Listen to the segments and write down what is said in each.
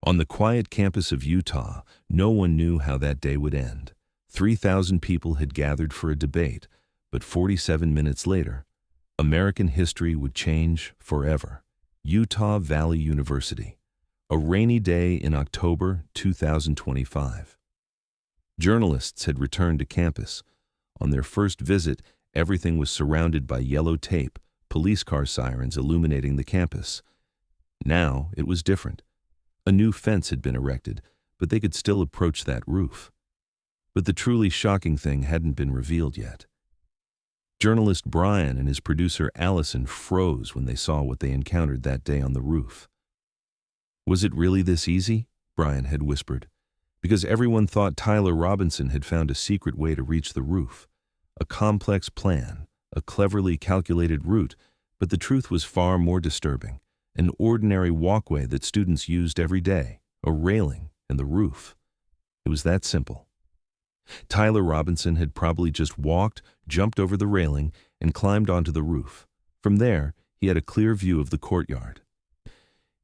On the quiet campus of Utah, no one knew how that day would end. 3,000 people had gathered for a debate, but 47 minutes later, American history would change forever. Utah Valley University, a rainy day in October 2025. Journalists had returned to campus. On their first visit, everything was surrounded by yellow tape, police car sirens illuminating the campus. Now it was different. A new fence had been erected, but they could still approach that roof. But the truly shocking thing hadn't been revealed yet. Journalist Brian and his producer Allison froze when they saw what they encountered that day on the roof. Was it really this easy? Brian had whispered. Because everyone thought Tyler Robinson had found a secret way to reach the roof. A complex plan, a cleverly calculated route, but the truth was far more disturbing. An ordinary walkway that students used every day, a railing, and the roof. It was that simple. Tyler Robinson had probably just walked, jumped over the railing, and climbed onto the roof. From there, he had a clear view of the courtyard.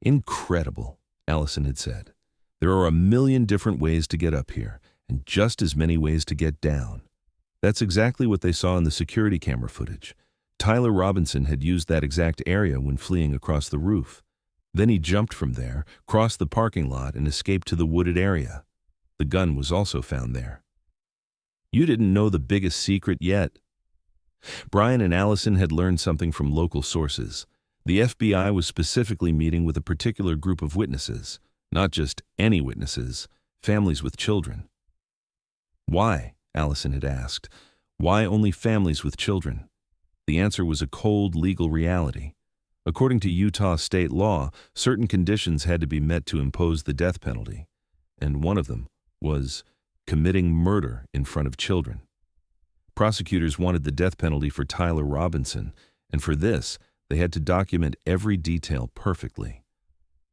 Incredible, Allison had said. There are a million different ways to get up here, and just as many ways to get down. That's exactly what they saw in the security camera footage. Tyler Robinson had used that exact area when fleeing across the roof. Then he jumped from there, crossed the parking lot, and escaped to the wooded area. The gun was also found there. You didn't know the biggest secret yet. Brian and Allison had learned something from local sources. The FBI was specifically meeting with a particular group of witnesses, not just any witnesses, families with children. Why? Allison had asked. Why only families with children? The answer was a cold legal reality. According to Utah state law, certain conditions had to be met to impose the death penalty, and one of them was committing murder in front of children. Prosecutors wanted the death penalty for Tyler Robinson, and for this, they had to document every detail perfectly.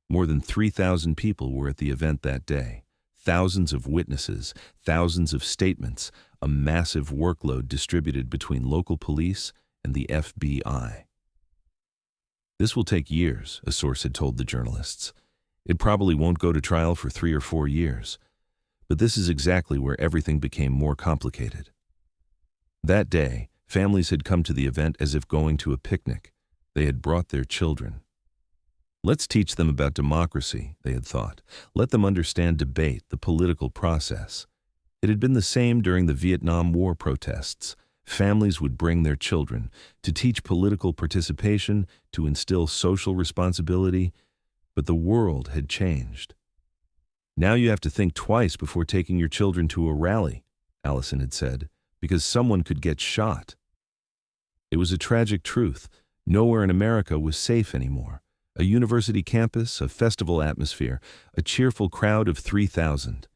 More than 3,000 people were at the event that day. Thousands of witnesses, thousands of statements, a massive workload distributed between local police and the FBI. This will take years, a source had told the journalists. It probably won't go to trial for 3 or 4 years. But this is exactly where everything became more complicated. That day, families had come to the event as if going to a picnic. They had brought their children. Let's teach them about democracy, they had thought. Let them understand debate, the political process. It had been the same during the Vietnam War protests. Families would bring their children to teach political participation, to instill social responsibility, but the world had changed. Now you have to think twice before taking your children to a rally, Allison had said, because someone could get shot. It was a tragic truth. Nowhere in America was safe anymore. A university campus, a festival atmosphere, a cheerful crowd of 3,000.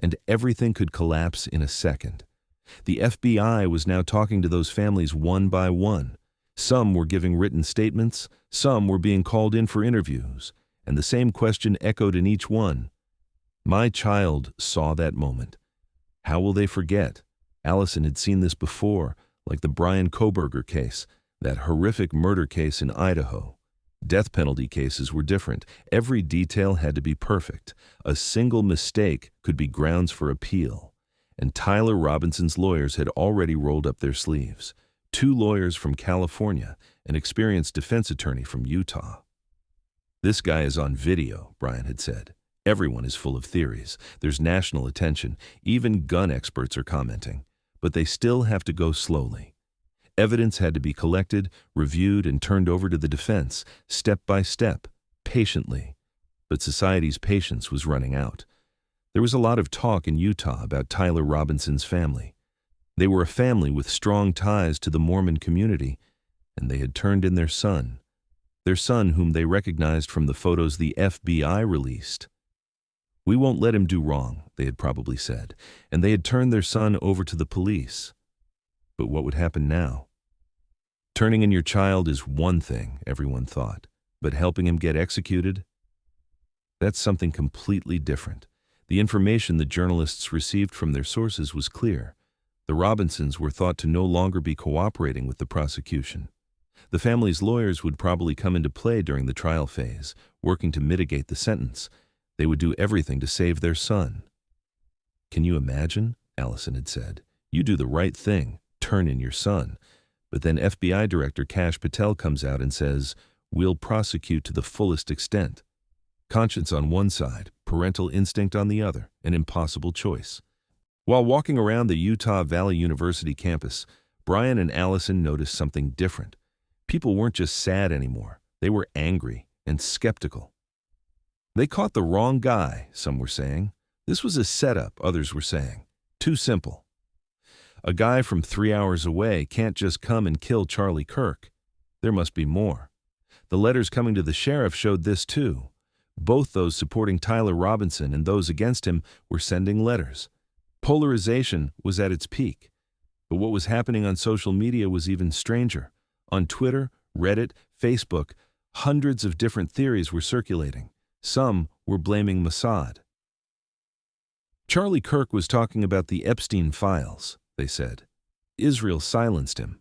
And everything could collapse in a second. The FBI was now talking to those families one by one. Some were giving written statements, some were being called in for interviews, and the same question echoed in each one. My child saw that moment. How will they forget? Allison had seen this before, like the Brian Kohberger case, that horrific murder case in Idaho. Death penalty cases were different. Every detail had to be perfect. A single mistake could be grounds for appeal. And Tyler Robinson's lawyers had already rolled up their sleeves. 2 lawyers from California, an experienced defense attorney from Utah. This guy is on video, Brian had said. Everyone is full of theories. There's national attention. Even gun experts are commenting. But they still have to go slowly. Evidence had to be collected, reviewed, and turned over to the defense, step by step, patiently. But society's patience was running out. There was a lot of talk in Utah about Tyler Robinson's family. They were a family with strong ties to the Mormon community, and they had turned in their son whom they recognized from the photos the FBI released. We won't let him do wrong, they had probably said, and they had turned their son over to the police. But what would happen now? Turning in your child is one thing, everyone thought, but helping him get executed? That's something completely different. The information the journalists received from their sources was clear. The Robinsons were thought to no longer be cooperating with the prosecution. The family's lawyers would probably come into play during the trial phase, working to mitigate the sentence. They would do everything to save their son. "Can you imagine?" Allison had said. "You do the right thing, turn in your son." But then FBI Director Kash Patel comes out and says, "We'll prosecute to the fullest extent." Conscience on one side, parental instinct on the other, an impossible choice. While walking around the Utah Valley University campus, Brian and Allison noticed something different. People weren't just sad anymore. They were angry and skeptical. They caught the wrong guy, some were saying. This was a setup, others were saying. Too simple. A guy from 3 hours away can't just come and kill Charlie Kirk. There must be more. The letters coming to the sheriff showed this too. Both those supporting Tyler Robinson and those against him were sending letters. Polarization was at its peak. But what was happening on social media was even stranger. On Twitter, Reddit, Facebook, hundreds of different theories were circulating. Some were blaming Mossad. Charlie Kirk was talking about the Epstein files, they said. Israel silenced him.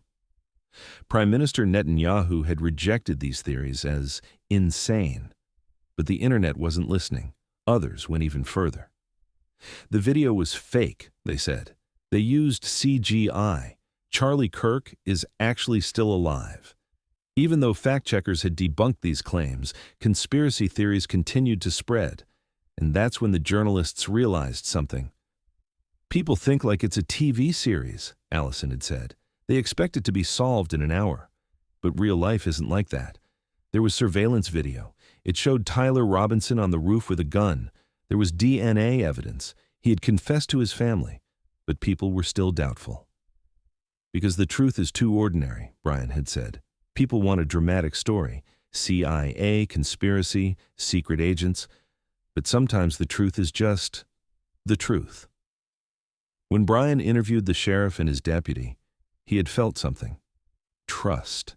Prime Minister Netanyahu had rejected these theories as insane. But the internet wasn't listening. Others went even further. The video was fake, they said. They used CGI. Charlie Kirk is actually still alive. Even though fact-checkers had debunked these claims, conspiracy theories continued to spread. And that's when the journalists realized something. "People think like it's a TV series," Allison had said. "They expect it to be solved in an hour. But real life isn't like that." There was surveillance video. It showed Tyler Robinson on the roof with a gun. There was DNA evidence. He had confessed to his family. But people were still doubtful. "Because the truth is too ordinary," Brian had said. "People want a dramatic story. CIA, conspiracy, secret agents. But sometimes the truth is just the truth." When Brian interviewed the sheriff and his deputy, he had felt something. Trust.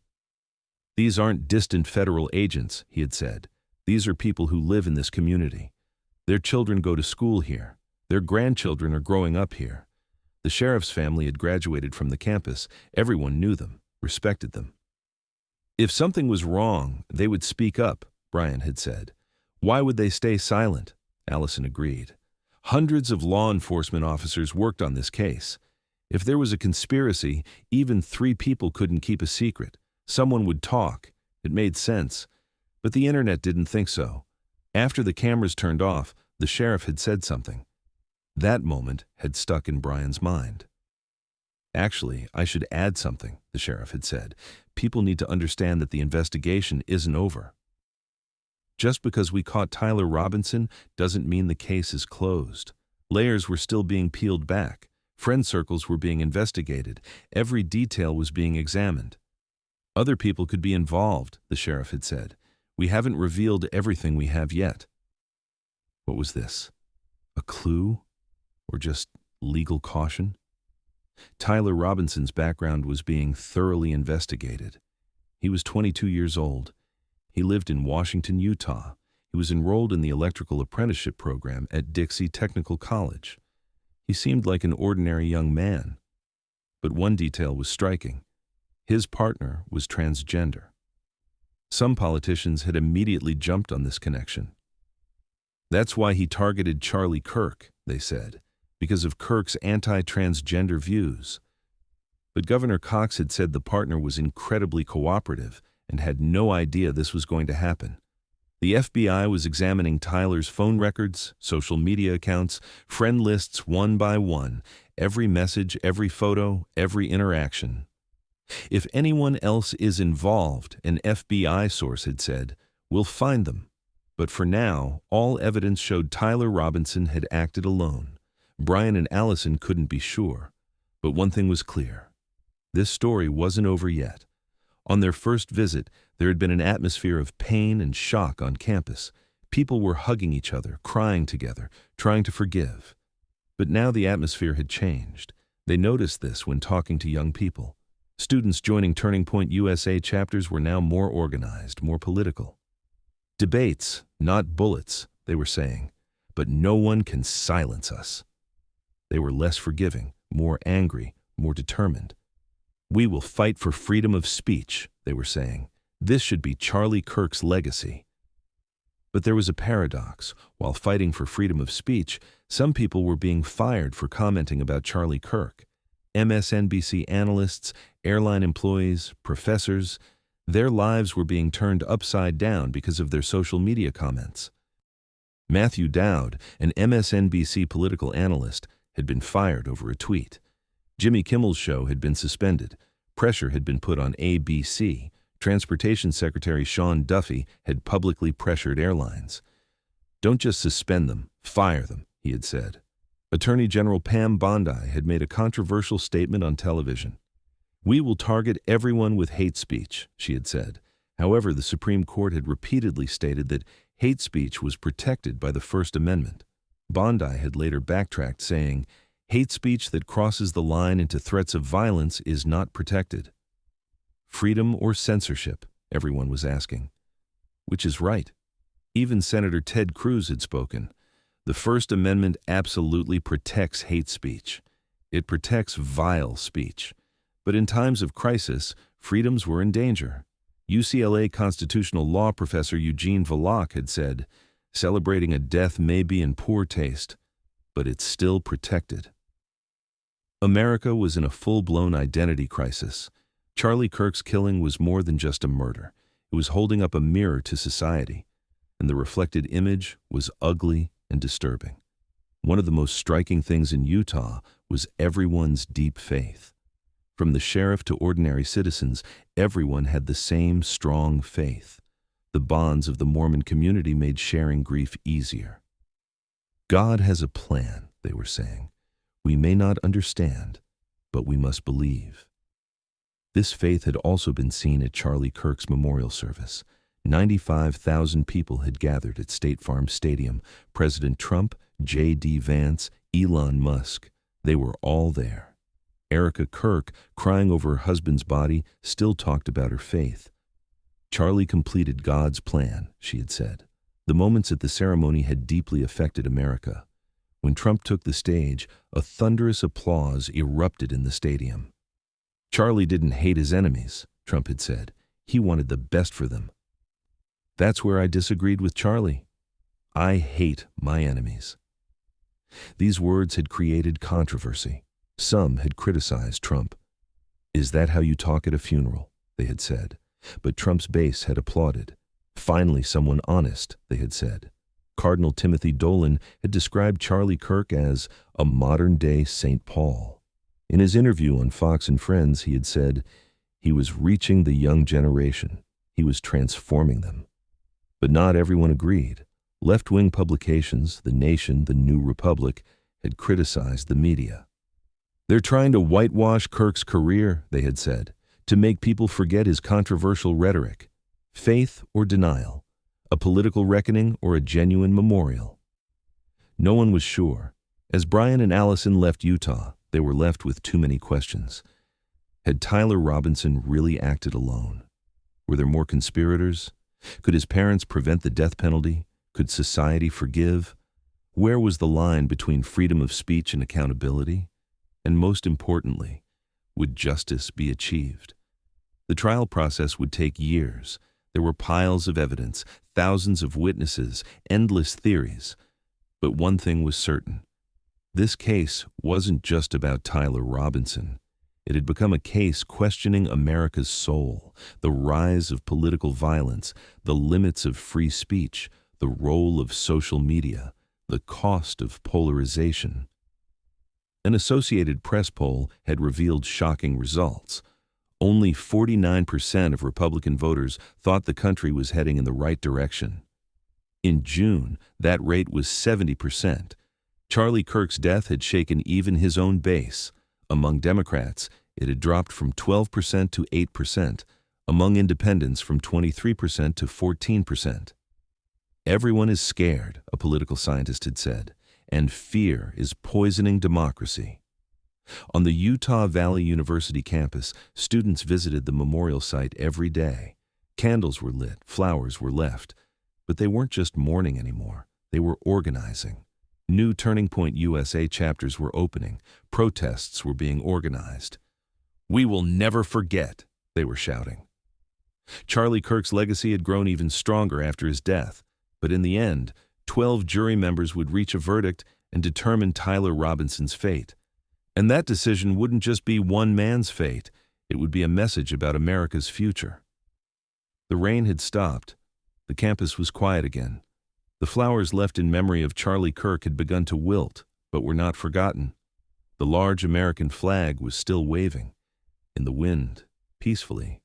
"These aren't distant federal agents," he had said. "These are people who live in this community. Their children go to school here. Their grandchildren are growing up here. The sheriff's family had graduated from the campus. Everyone knew them, respected them. If something was wrong, they would speak up," Brian had said. "Why would they stay silent?" Allison agreed. Hundreds of law enforcement officers worked on this case. If there was a conspiracy, even 3 people couldn't keep a secret. Someone would talk. It made sense. But the internet didn't think so. After the cameras turned off, the sheriff had said something. That moment had stuck in Brian's mind. "Actually, I should add something," the sheriff had said. "People need to understand that the investigation isn't over. Just because we caught Tyler Robinson doesn't mean the case is closed. Layers were still being peeled back. Friend circles were being investigated. Every detail was being examined. Other people could be involved," the sheriff had said. "We haven't revealed everything we have yet." What was this? A clue? Or just legal caution? Tyler Robinson's background was being thoroughly investigated. He was 22 years old. He lived in Washington, Utah. He was enrolled in the electrical apprenticeship program at Dixie Technical College. He seemed like an ordinary young man. But one detail was striking. His partner was transgender. Some politicians had immediately jumped on this connection. That's why he targeted Charlie Kirk, they said, because of Kirk's anti-transgender views. But Governor Cox had said the partner was incredibly cooperative and had no idea this was going to happen. The FBI was examining Tyler's phone records, social media accounts, friend lists one by one, every message, every photo, every interaction. "If anyone else is involved," an FBI source had said, "we'll find them." But for now, all evidence showed Tyler Robinson had acted alone. Brian and Allison couldn't be sure. But one thing was clear. This story wasn't over yet. On their first visit, there had been an atmosphere of pain and shock on campus. People were hugging each other, crying together, trying to forgive. But now the atmosphere had changed. They noticed this when talking to young people. Students joining Turning Point USA chapters were now more organized, more political. "Debates, not bullets," they were saying, "but no one can silence us." They were less forgiving, more angry, more determined. "We will fight for freedom of speech," they were saying. "This should be Charlie Kirk's legacy." But there was a paradox. While fighting for freedom of speech, some people were being fired for commenting about Charlie Kirk. MSNBC analysts, airline employees, professors, their lives were being turned upside down because of their social media comments. Matthew Dowd, an MSNBC political analyst, had been fired over a tweet. Jimmy Kimmel's show had been suspended. Pressure had been put on ABC. Transportation Secretary Sean Duffy had publicly pressured airlines. "Don't just suspend them, fire them," he had said. Attorney General Pam Bondi had made a controversial statement on television. "We will target everyone with hate speech," she had said. However, the Supreme Court had repeatedly stated that hate speech was protected by the First Amendment. Bondi had later backtracked, saying, "Hate speech that crosses the line into threats of violence is not protected." Freedom or censorship, everyone was asking. Which is right? Even Senator Ted Cruz had spoken. The First Amendment absolutely protects hate speech. It protects vile speech. But in times of crisis, freedoms were in danger. UCLA constitutional law professor Eugene Volokh had said, "Celebrating a death may be in poor taste, but it's still protected." America was in a full-blown identity crisis. Charlie Kirk's killing was more than just a murder. It was holding up a mirror to society, and the reflected image was ugly and disturbing. One of the most striking things in Utah was everyone's deep faith. From the sheriff to ordinary citizens, everyone had the same strong faith. The bonds of the Mormon community made sharing grief easier. "God has a plan," they were saying. "We may not understand, but we must believe." This faith had also been seen at Charlie Kirk's memorial service. 95,000 people had gathered at State Farm Stadium. President Trump, J.D. Vance, Elon Musk, they were all there. Erica Kirk, crying over her husband's body, still talked about her faith. "Charlie completed God's plan," she had said. The moments at the ceremony had deeply affected America. When Trump took the stage, a thunderous applause erupted in the stadium. "Charlie didn't hate his enemies," Trump had said. "He wanted the best for them." "That's where I disagreed with Charlie. I hate my enemies." These words had created controversy. Some had criticized Trump. "Is that how you talk at a funeral?" they had said. But Trump's base had applauded. "Finally someone honest," they had said. Cardinal Timothy Dolan had described Charlie Kirk as a modern-day St. Paul. In his interview on Fox and Friends, he had said, "He was reaching the young generation. He was transforming them." But not everyone agreed. Left-wing publications, The Nation, The New Republic, had criticized the media. "They're trying to whitewash Kirk's career," they had said, "to make people forget his controversial rhetoric. Faith or denial? A political reckoning or a genuine memorial?" No one was sure. As Brian and Allison left Utah, they were left with too many questions. Had Tyler Robinson really acted alone? Were there more conspirators? Could his parents prevent the death penalty? Could society forgive? Where was the line between freedom of speech and accountability? And most importantly, would justice be achieved? The trial process would take years. There were piles of evidence, thousands of witnesses, endless theories. But one thing was certain. This case wasn't just about Tyler Robinson. It had become a case questioning America's soul, the rise of political violence, the limits of free speech, the role of social media, the cost of polarization. An Associated Press poll had revealed shocking results. Only 49% of Republican voters thought the country was heading in the right direction. In June, that rate was 70%. Charlie Kirk's death had shaken even his own base. Among Democrats, it had dropped from 12% to 8%. Among independents, from 23% to 14%. "Everyone is scared," a political scientist had said, "and fear is poisoning democracy." On the Utah Valley University campus, students visited the memorial site every day. Candles were lit, flowers were left. But they weren't just mourning anymore. They were organizing. New Turning Point USA chapters were opening. Protests were being organized. "We will never forget," they were shouting. Charlie Kirk's legacy had grown even stronger after his death. But in the end, 12 jury members would reach a verdict and determine Tyler Robinson's fate. And that decision wouldn't just be one man's fate, it would be a message about America's future. The rain had stopped. The campus was quiet again. The flowers left in memory of Charlie Kirk had begun to wilt, but were not forgotten. The large American flag was still waving, in the wind, peacefully.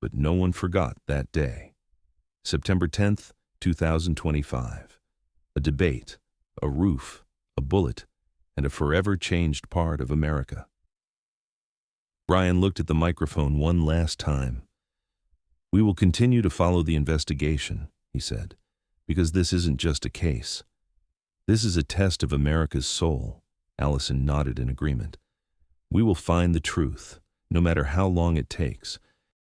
But no one forgot that day. September 10th, 2025. A debate, a roof, a bullet, and a forever changed part of America. Brian looked at the microphone one last time. "We will continue to follow the investigation," he said, "because this isn't just a case. This is a test of America's soul." Allison nodded in agreement. "We will find the truth, no matter how long it takes,